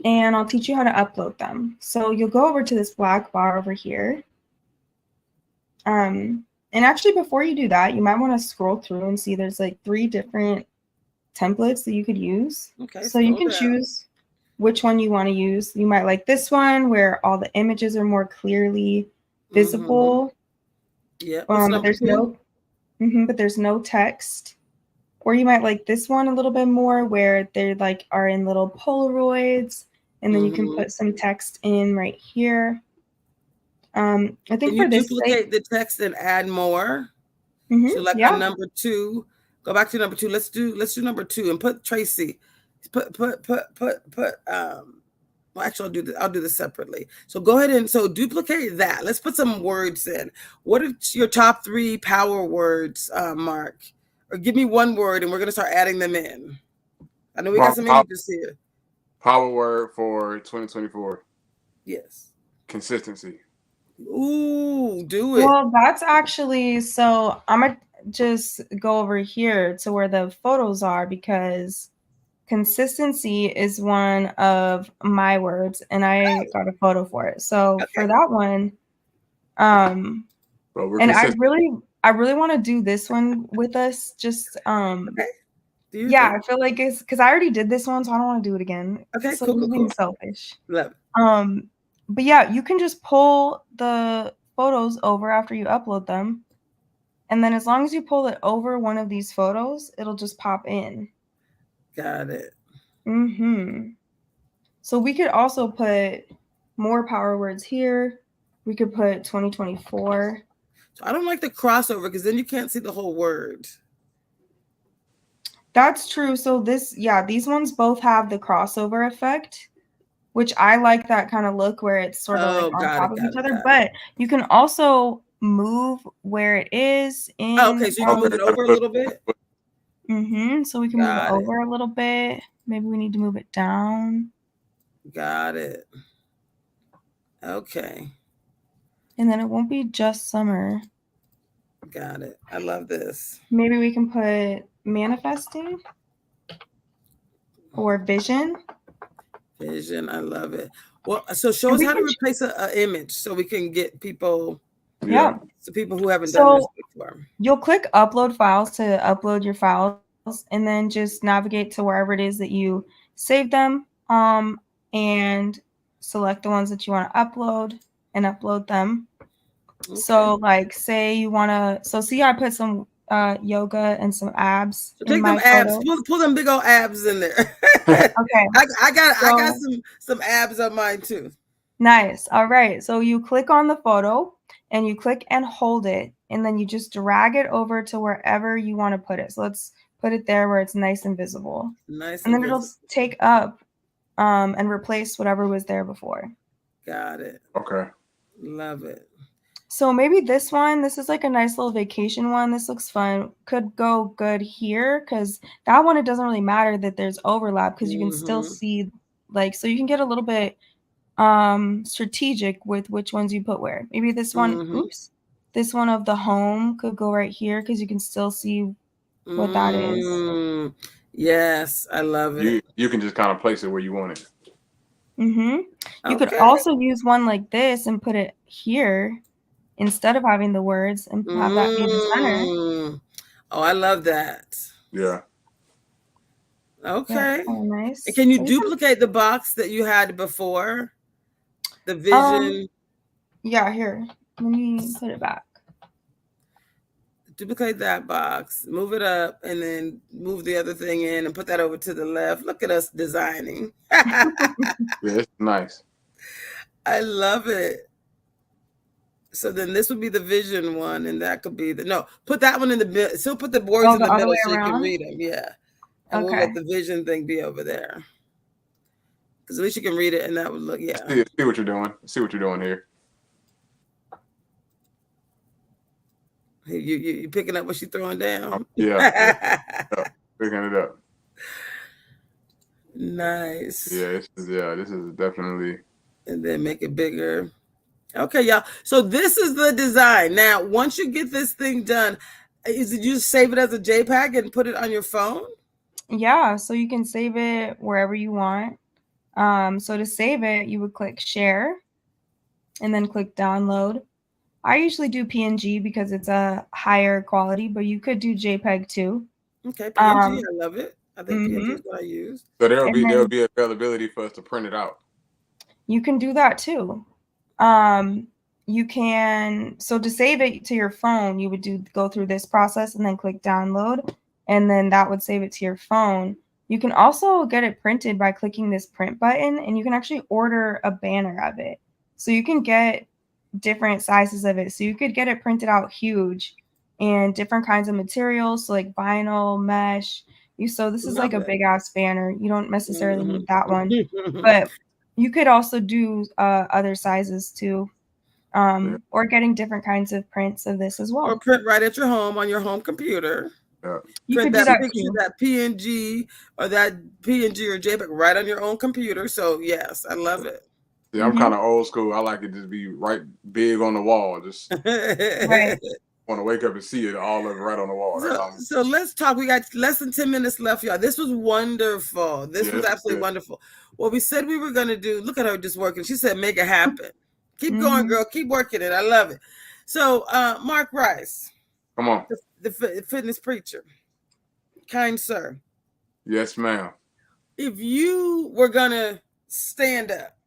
And I'll teach you how to upload them. So you'll go over to this black bar over here. And actually, before you do that, you might want to scroll through and see there's like 3 different templates that you could use. Okay. So you can choose which one you want to use. You might like this one where all the images are more clearly visible. Yeah. But there's no text. Or you might like this one a little bit more where they like are in little Polaroids, and then you can put some text in right here. I think can you duplicate the text and add more? So like on number 2, go back to number 2. Let's do number 2 and put Traci. Well, actually, I'll do this separately. So go ahead and duplicate that. Let's put some words in. What are your top 3 power words, Mark? Or give me one word, and we're gonna start adding them in. I know we got some images here. Power word for 2024. Yes. Consistency. Ooh, do it. Well, that's actually, so I'm gonna just go over here to where the photos are, because consistency is one of my words, and I got a photo for it. So for that one, and I really want to do this one with us. Just yeah, I feel like it's because I already did this one, so I don't want to do it again. Okay, so cool. being selfish. Love it. But yeah, you can just pull the photos over after you upload them, and then as long as you pull it over one of these photos, it'll just pop in. Got it. So we could also put more power words here. We could put 2024. So I don't like the crossover because then you can't see the whole word. That's true. So these ones both have the crossover effect, which I like that kind of look where it's sort of like on top of each other. But you can also move where it is in. Oh, okay, so you can move it over a little bit. So we can move it over a little bit. Maybe we need to move it down. Got it. Okay. And then it won't be just summer. Got it. I love this. Maybe we can put manifesting or vision. Vision. I love it. Well, so show us how to replace an image so we can get people. Yeah. So people who haven't done this before. You'll click upload files to upload your files, and then just navigate to wherever it is that you save them, and select the ones that you want to upload and upload them. Okay. So like say you want to, see I put some yoga and some abs. So take them abs, pull them big old abs in there. Okay. I got some abs on mine too. Nice. All right. So you click on the photo and you click and hold it, and then you just drag it over to wherever you want to put it. So let's put it there where it's nice and visible. Nice. And then it'll take up and replace whatever was there before. Got it. Okay. Love it. So maybe this is like a nice little vacation one. This looks fun. Could go good here because that one, it doesn't really matter that there's overlap because you can still see, like, so you can get a little bit strategic with which ones you put where. Maybe this one, this one of the home could go right here because you can still see what that is. Yes, I love it. You can just kind of place it where you want it. You could also use one like this and put it here instead of having the words and have that be the center. Oh, I love that. Yeah. Okay. Oh, nice. And can you duplicate the box that you had before? The vision. Yeah, here. Let me put it back. Duplicate that box, move it up, and then move the other thing in and put that over to the left. Look at us designing. Yeah, it's nice. I love it. So then this would be the vision one, and that could be put that one in the middle. Still put the words in the middle so you can read them. Yeah. And we'll let the vision thing be over there. Because at least you can read it, and that would look, See what you're doing. See what you're doing here. You picking up what she's throwing down? Yeah. Picking it up. Nice. This is definitely. And then make it bigger. Okay, y'all. So this is the design. Now, once you get this thing done, is it you just save it as a JPEG and put it on your phone? Yeah, so you can save it wherever you want. So to save it, you would click share and then click download. I usually do PNG because it's a higher quality, but you could do JPEG too. Okay, PNG, I love it. I think PNG is what I use. So there'll be availability for us to print it out. You can do that too. You can, so to save it to your phone, you would go through this process and then click download, and then that would save it to your phone. You can also get it printed by clicking this print button, and you can actually order a banner of it. So you can get different sizes of it. So you could get it printed out huge and different kinds of materials, so like vinyl, mesh. So this is like a big ass banner. You don't necessarily need that one, but you could also do other sizes too, or getting different kinds of prints of this as well. Or print right at your home on your home computer. You Print could do that that picture, too. that PNG or JPEG right on your own computer. So yes, I love it. Yeah, I'm kind of old school. I like it just be right big on the wall. Just Right. want to wake up and see it all of it right on the wall. So let's talk. We got less than 10 minutes left, y'all. This was wonderful. This was absolutely wonderful. What we said we were going to do, look at her just working. She said, make it happen. Keep going, girl. Keep working it. I love it. So Mark Rice. Come on. The fitness preacher. Kind sir. Yes, ma'am. If you were going to stand up,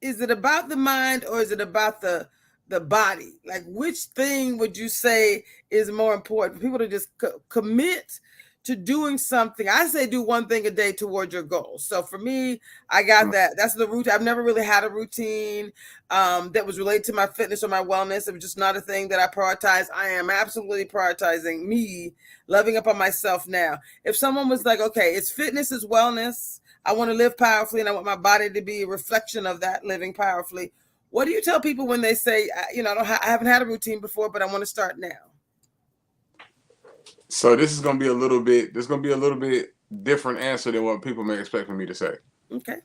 is it about the mind or is it about the body? Like, which thing would you say is more important for people to just commit to doing something? I say do one thing a day toward your goals. So for me, I got that. That's the routine. I've never really had a routine that was related to my fitness or my wellness. It was just not a thing that I prioritize. I am absolutely prioritizing me, loving up on myself now. If someone was like, okay, it's fitness is wellness. I want to live powerfully and I want my body to be a reflection of that living powerfully. What do you tell people when they say, I haven't had a routine before, but I want to start now? So this is going to be a little bit different answer than what people may expect for me to say. Okay.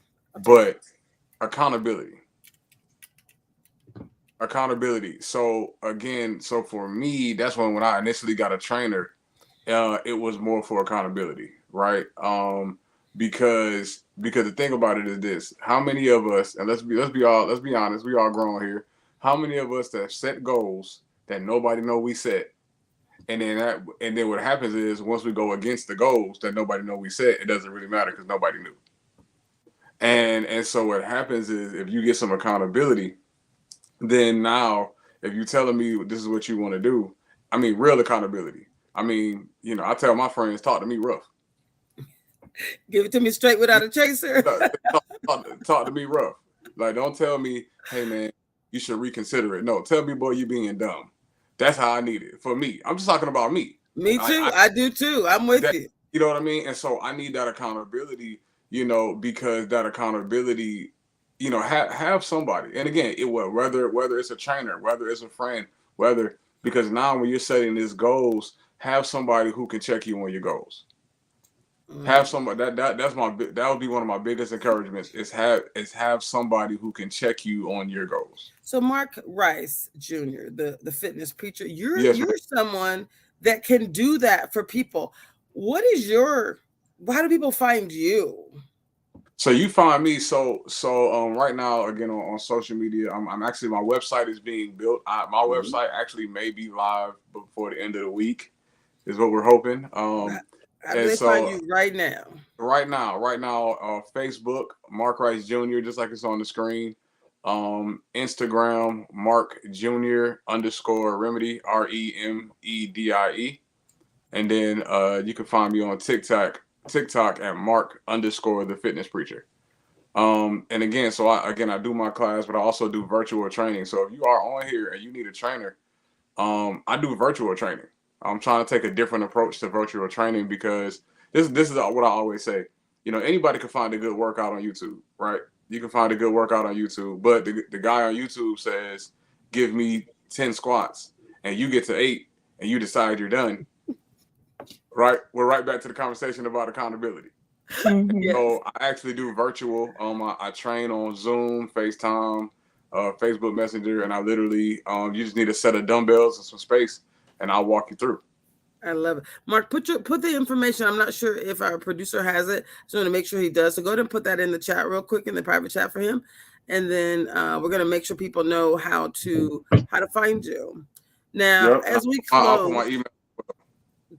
But accountability. So again, for me, that's when I initially got a trainer, it was more for accountability, right? Because the thing about it is this: how many of us, and let's be honest, we all grown here. How many of us that set goals that nobody know we set, and then what happens is once we go against the goals that nobody know we set, it doesn't really matter because nobody knew. And so what happens is if you get some accountability, then now if you're telling me this is what you want to do, I mean real accountability. I mean, I tell my friends, talk to me rough. Give it to me straight without a chaser. talk to me rough. Like, don't tell me, hey man, you should reconsider it. No, tell me, boy, you being dumb. That's how I need it. For me, I'm just talking about me. Me too. I do too. I'm with you. You know what I mean? And so I need that accountability, because that accountability, have somebody. And again, whether it's a trainer, whether it's a friend, because now when you're setting these goals, have somebody who can check you on your goals. Have somebody that would be one of my biggest encouragements is have somebody who can check you on your goals. So Mark Rice Jr., the fitness preacher, you're someone that can do that for people. How do people find you? So you find me right now again on social media. I'm actually, my website is being built. My website actually may be live before the end of the week, is what we're hoping. How do they find you right now? Right now, Facebook, Mark Rice Jr., just like it's on the screen. Instagram, Mark Jr. _remedy, REMEDIE. And then you can find me on TikTok at Mark _ the fitness preacher. And again, I do my class, but I also do virtual training. So if you are on here and you need a trainer, I do virtual training. I'm trying to take a different approach to virtual training because this is what I always say. Anybody can find a good workout on YouTube, right? You can find a good workout on YouTube, but the guy on YouTube says, give me 10 squats and you get to 8 and you decide you're done, right, we're right back to the conversation about accountability. Yes. So I actually do virtual. I train on Zoom, FaceTime, Facebook Messenger, and I literally you just need a set of dumbbells and some space, and I'll walk you through. I love it. Mark, put the information. I'm not sure if our producer has it. So I'm going to make sure he does. So go ahead and put that in the chat real quick, in the private chat for him. And then we're going to make sure people know how to find you. Now, as we close, I'll put my email.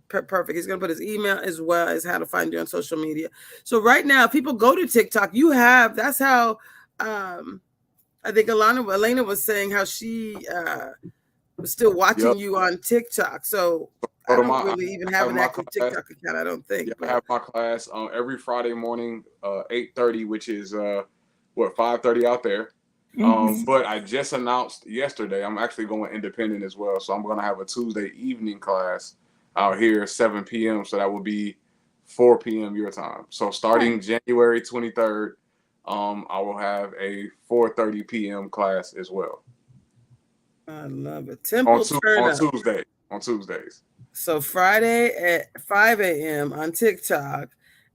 Perfect. He's going to put his email as well as how to find you on social media. So right now, if people go to TikTok, that's how I think Elena was saying how she was still watching you on TikTok. So I don't really even have an active TikTok account, I don't think. I have my class every Friday morning, 8:30, which is 5:30 out there. But I just announced yesterday I'm actually going independent as well. So I'm going to have a Tuesday evening class out here, 7 p.m. So that will be 4 p.m. your time. So starting January 23rd, I will have a 4:30 p.m. class as well. I love it. On Tuesdays. So Friday at 5 a.m. on TikTok,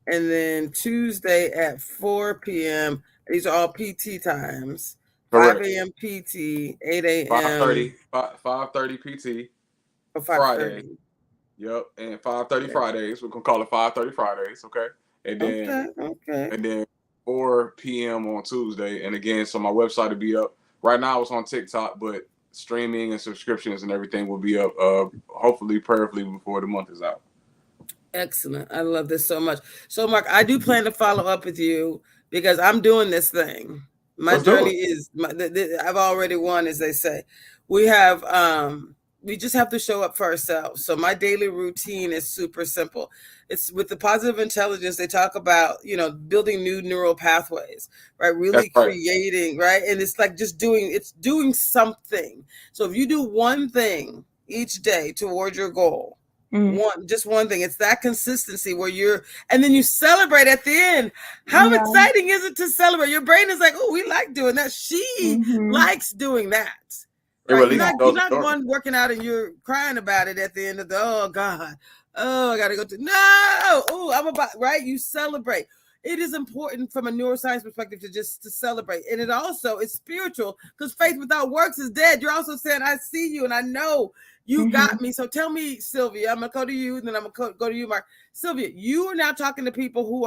and then Tuesday at 4 p.m. These are all PT times. Correct. 5 a.m. PT, 8 a.m. 5:30 PT. Friday. Yep, and 5:30 Fridays. We're gonna call it 5:30 Fridays, okay? And then and then 4 p.m. on Tuesday. And again, so my website will be up. Right now it's on TikTok, but streaming and subscriptions and everything will be up hopefully, prayerfully, before the month is out. Excellent. I love this so much. So Mark, I do plan to follow up with you because I'm doing this thing. My journey is I've already won, as they say. We have we just have to show up for ourselves. So my daily routine is super simple. It's with the positive intelligence. They talk about, building new neural pathways, right? Really creating, right? And it's like just doing something. So if you do one thing each day toward your goal, one thing, it's that consistency where and then you celebrate at the end. How exciting is it to celebrate? Your brain is like, oh, we like doing that. She likes doing that. Right? You're not one working out and you're crying about it at the end of oh God, I gotta go I'm about right. You celebrate. It is important from a neuroscience perspective to celebrate, and it also is spiritual because faith without works is dead. You're also saying, I see you and I know you got me. So tell me, Sylvia, I'm gonna go to you, and then I'm gonna go to you, Mark. Sylvia, you are now talking to people who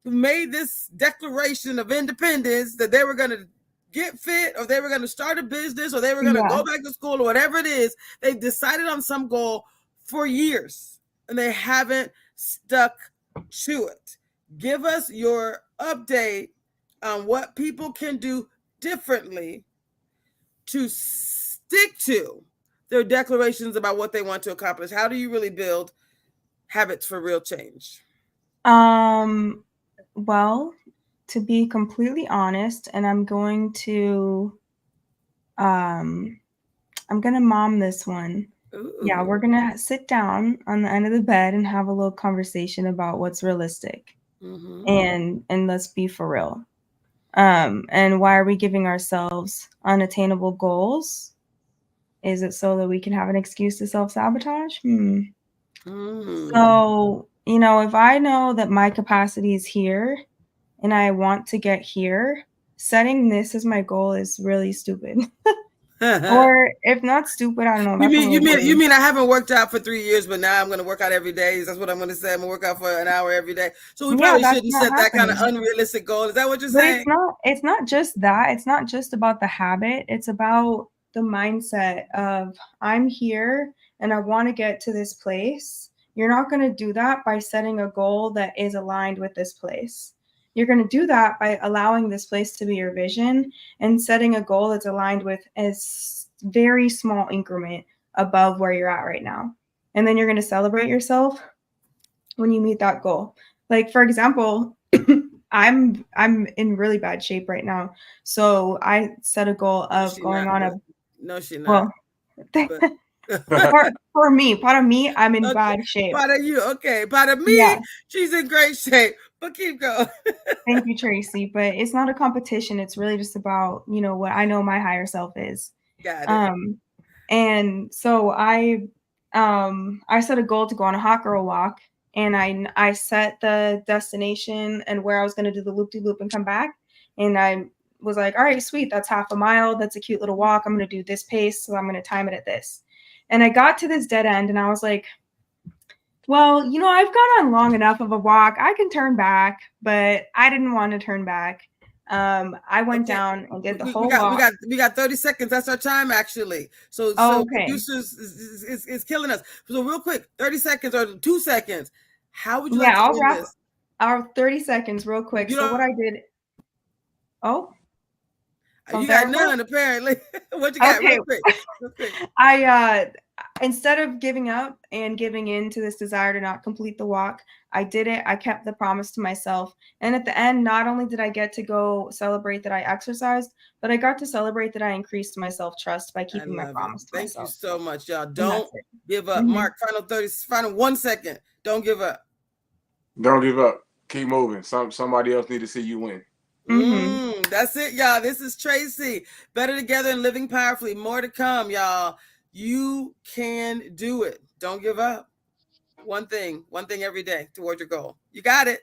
made this declaration of independence that they were gonna get fit, or they were going to start a business, or they were going to go back to school, or whatever it is. They've decided on some goal for years and they haven't stuck to it. Give us your update on what people can do differently to stick to their declarations about what they want to accomplish. How do you really build habits for real change? Well, to be completely honest, and I'm going to mom this one. Ooh. Yeah, we're gonna sit down on the end of the bed and have a little conversation about what's realistic. And let's be for real. And why are we giving ourselves unattainable goals? Is it so that we can have an excuse to self-sabotage? So, if I know that my capacity is here and I want to get here, setting this as my goal is really stupid. Or if not stupid, I don't know. You mean I haven't worked out for 3 years, but now I'm going to work out every day? That's what I'm going to say. I'm going to work out for an hour every day. So we probably shouldn't set that kind of unrealistic goal. Is that what you're saying? It's not just that. It's not just about the habit. It's about the mindset of I'm here and I want to get to this place. You're not going to do that by setting a goal that is aligned with this place. You're going to do that by allowing this place to be your vision and setting a goal that's aligned with a very small increment above where you're at right now. And then you're going to celebrate yourself when you meet that goal. Like, for example, I'm in really bad shape right now. So I set a goal of going on a... No, she's not. Well, for me, part of me, I'm in bad shape. Part of you, okay. Part of me, she's in great shape. But keep going. Thank you, Traci. But it's not a competition. It's really just about, what I know my higher self is. Got it. And so I I set a goal to go on a hot girl walk, and I set the destination and where I was going to do the loop-de-loop and come back. And I was like, all right, sweet. That's half a mile. That's a cute little walk. I'm going to do this pace. So I'm going to time it at this. And I got to this dead end and I was like, well, I've gone on long enough of a walk. I can turn back, but I didn't want to turn back. I went down and did the whole walk. We got 30 seconds. That's our time, actually. So okay. Producers is killing us. So real quick, 30 seconds or 2 seconds. How would you like to I'll do wrap this? our 30 seconds real quick. So what I did. Oh. You got none, apparently. What you got? Okay. Real quick. I instead of giving up and giving in to this desire to not complete the walk, I did it. I kept the promise to myself. And at the end, not only did I get to go celebrate that I exercised, but I got to celebrate that I increased my self-trust by keeping my promise to myself. Thank you so much, y'all. Don't give up. Mark, final 1 second. Don't give up. Don't give up. Keep moving. Somebody else need to see you win. That's it, y'all. This is Traci. Better Together and Living Powerfully. More to come, y'all. You can do it. Don't give up. One thing every day toward your goal. You got it.